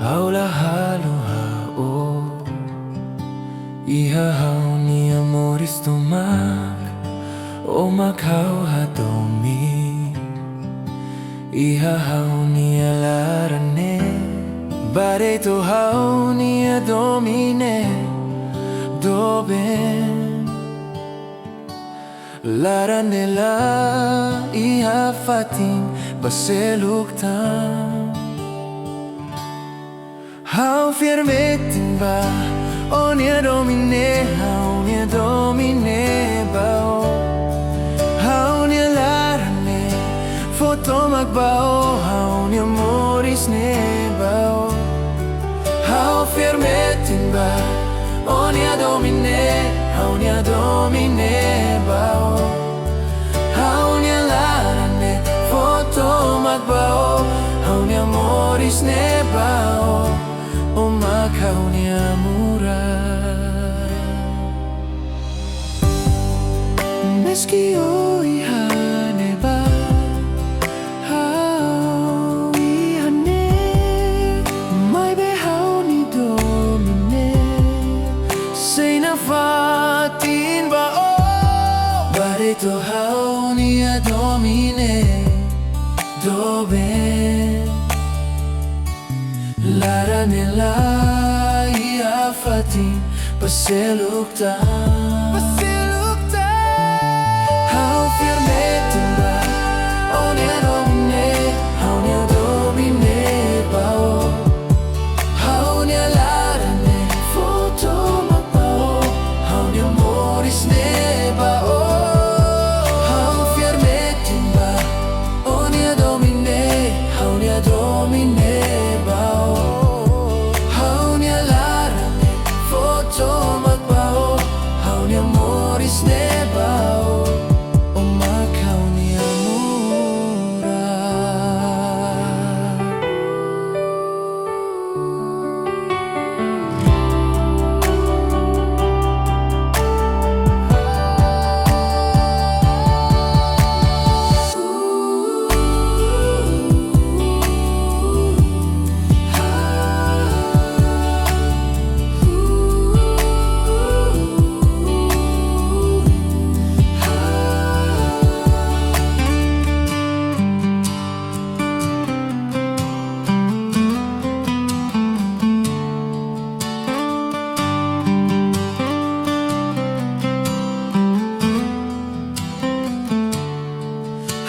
Haula halo hao Ihahaw ni amoris tumak O makhaw hatomi Ihahaw ni alarane Deit O haw ni adomine Doben Laranela ihafating baseluktan How firmetin ba O nia domine How nia domine bao How nia larane Foto magbao How nia moris ne bao How firmetin ba O nia domine How nia domine bao How nia larane Foto magbao How nia moris ne bao O makhaw niya mura Meski o ihane ba How ihane May behaw ni domine Say na fatin ba o Deit O haw niya domine Doben Laranela ihafating baseluktan How firmetin ba O nia domine How nia domine bao How nia larane Foto magbao How nia moris ne bao How firmetin ba O nia domine How nia domine bao How nia larane Foto magbao How nia moris ne bao O makhaw niya mura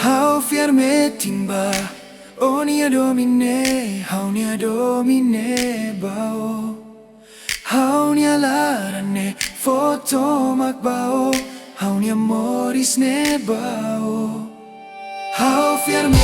How firmetin ba O nia domine How nia domine bao How nia larane Foto magbao How nia moris ne bao How firmetin